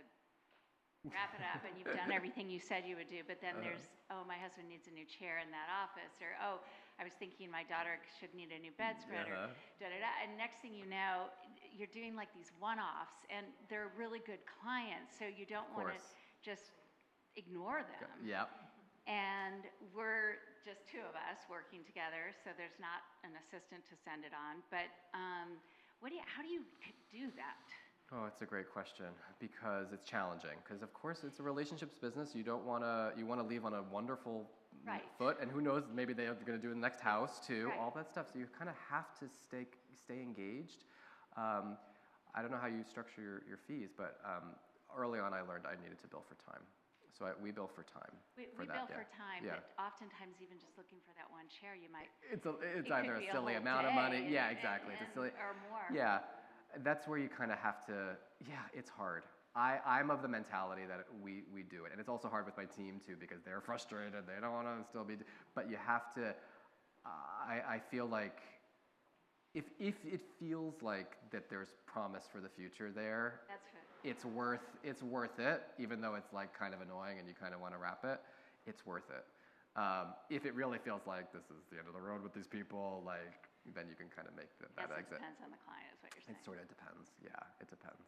S8: wrap it up, and you've done everything you said you would do, but then there's, my husband needs a new chair in that office, or I was thinking my daughter should need a new bedspread, or da-da-da, and next thing you know, you're doing like these one-offs, and they're really good clients, so you don't want to just ignore them.
S2: Yep.
S8: And we're just two of us working together, so there's not an assistant to send it on, but how do you do that?
S2: Oh, it's a great question because it's challenging. Because of course it's a relationships business. You don't want to. You want to leave on a wonderful foot, and who knows? Maybe they're going to do the next house too. All that stuff. So you kind of have to stay engaged. I don't know how you structure your fees, but early on I learned I needed to bill for time. So we bill for time.
S8: We bill for time, but oftentimes even just looking for that one chair, you might.
S2: It's either a silly amount of money. Yeah, exactly. It's a silly.
S8: Or more.
S2: Yeah. That's where you kind of have to, it's hard. I'm of the mentality that we do it. And it's also hard with my team too because they're frustrated. They don't want to still be, but you have to, I feel like if it feels like that there's promise for the future there,
S8: that's right.
S2: It's worth it, even though it's like kind of annoying and you kind of want to wrap it, it's worth it. If it really feels like this is the end of the road with these people, then you can kind of make that exit.
S8: It depends on the client, is what you're saying.
S2: It sort of depends. Yeah, it depends.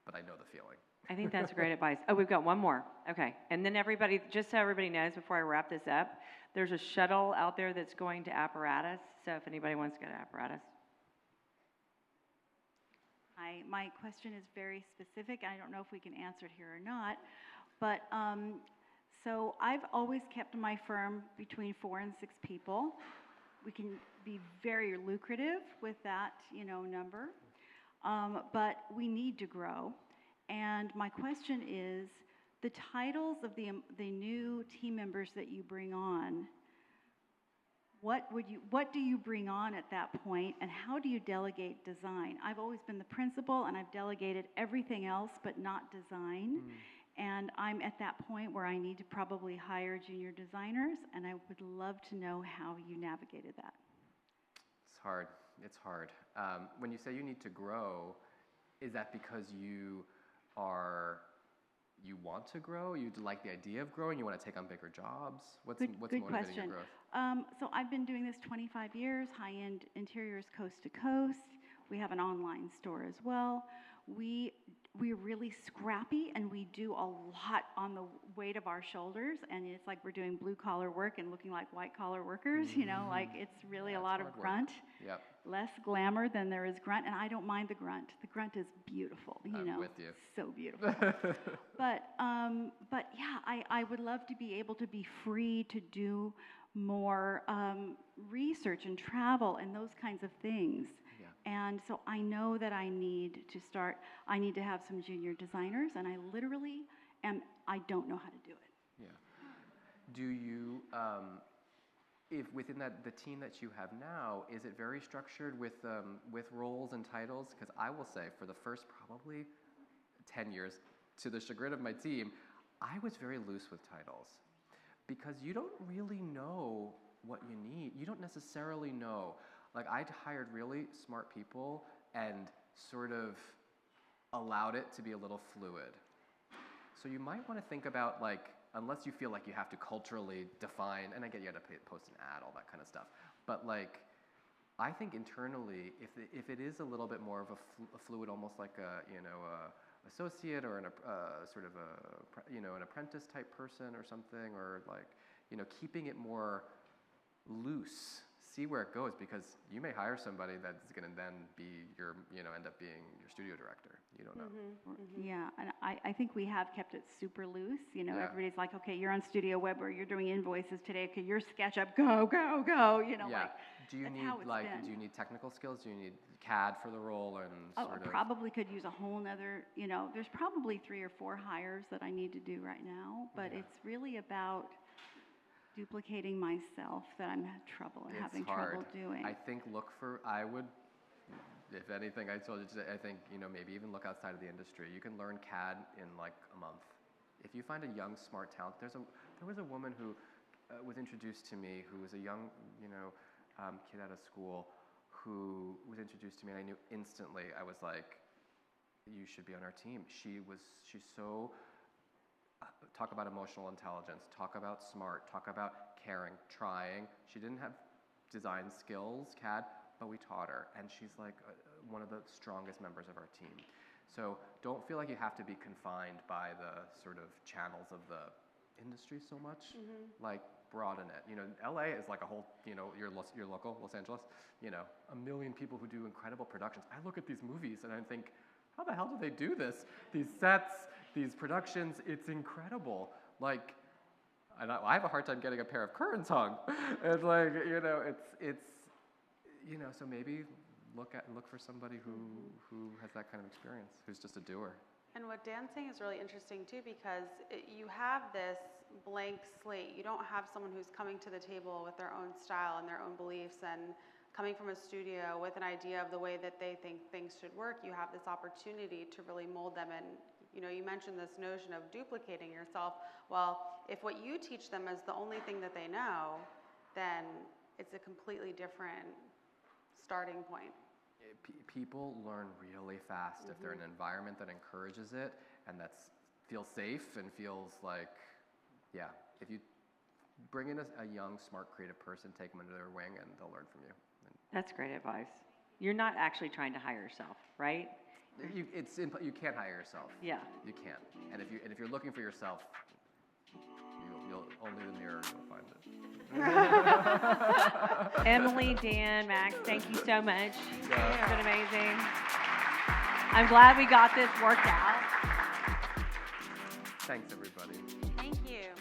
S2: But I know the feeling.
S1: I think that's great advice. Oh, we've got one more. Okay. And then everybody, just so everybody knows before I wrap this up, there's a shuttle out there that's going to Apparatus. So if anybody wants to go to Apparatus.
S9: Hi, my question is very specific. I don't know if we can answer it here or not. But so I've always kept my firm between 4 and 6 people. We can be very lucrative with that, number, but we need to grow. And my question is, the titles of the new team members that you bring on, what do you bring on at that point, and how do you delegate design? I've always been the principal, and I've delegated everything else but not design. And I'm at that point where I need to probably hire junior designers, and I would love to know how you navigated that.
S2: It's hard. When you say you need to grow, is that because you are you want to grow? You like the idea of growing? You want to take on bigger jobs? What's
S9: Good
S2: motivating
S9: question.
S2: your growth?
S9: So I've been doing this 25 years, high-end interiors coast to coast. We have an online store as well. We're really scrappy, and we do a lot on the weight of our shoulders, and it's like we're doing blue-collar work and looking like white-collar workers, you know, like it's really a lot of grunt.
S2: Yep.
S9: Less glamour than there is grunt, and I don't mind the grunt. The grunt is beautiful, you know.
S2: I'm with you.
S9: So beautiful. But yeah, I would love to be able to be free to do more research and travel and those kinds of things.
S2: Yeah.
S9: And so I know that I need to have some junior designers, and I don't know how to do it.
S2: Yeah. Do you, if within the team that you have now, is it very structured with roles and titles? Because I will say, for the first probably 10 years, to the chagrin of my team, I was very loose with titles. Because you don't really know what you need. You don't necessarily know. Like, I'd hired really smart people and sort of allowed it to be a little fluid. So you might want to think about, like, unless you feel like you have to culturally define, and I get you got to post an ad, all that kind of stuff. But, like, I think internally, if it is a little bit more of a fluid, almost like a associate or sort of an apprentice type person or something, or like, keeping it more loose. See where it goes, because you may hire somebody that's going to then be end up being your studio director. You don't know.
S9: Yeah, and I think we have kept it super loose.
S2: Yeah.
S9: Everybody's like, okay, you're on Studio Web, or you're doing invoices today. Okay, you're SketchUp, go, go, go.
S2: Yeah.
S9: Like,
S2: do you
S9: that's
S2: need
S9: how it's been.
S2: do you need technical skills? Do you need CAD for the role and
S9: I probably could use a whole nother, there's probably 3 or 4 hires that I need to do right now, but
S2: Yeah.
S9: it's really about duplicating myself that I'm having trouble doing.
S2: I think I would, if anything, I told you today, I think, maybe even look outside of the industry. You can learn CAD in like a month. If you find a young, smart talent, there was a woman who was introduced to me, who was a young, kid out of school, who was introduced to me, and I knew instantly, I was like, you should be on our team. She's so, talk about emotional intelligence, talk about smart, talk about caring, trying. She didn't have design skills, CAD, but we taught her, and she's like one of the strongest members of our team. So don't feel like you have to be confined by the sort of channels of the industry so much. Like, broaden it. LA is like a whole, your local, Los Angeles, 1 million people who do incredible productions. I look at these movies and I think, how the hell do they do this? These sets, these productions, it's incredible. Like, I have a hard time getting a pair of curtains hung. It's like, so maybe look for somebody who has that kind of experience, who's just a doer.
S3: And what Dan's saying is really interesting too, because you have this blank slate. You don't have someone who's coming to the table with their own style and their own beliefs and coming from a studio with an idea of the way that they think things should work. You have this opportunity to really mold them. And you mentioned this notion of duplicating yourself. Well, if what you teach them is the only thing that they know, then it's a completely different starting point.
S2: People learn really fast if they're in an environment that encourages it and that feels safe and feels like, if you bring in a young, smart, creative person, take them under their wing, and they'll learn from you.
S1: That's great advice. You're not actually trying to hire yourself, right?
S2: You can't hire yourself.
S1: Yeah.
S2: You can't. And if you're looking for yourself, you'll only the mirror you'll find it.
S1: Emily, Dan, Max, thank you so much. It's been amazing. I'm glad we got this worked out.
S2: Thanks, everybody.
S3: Thank you.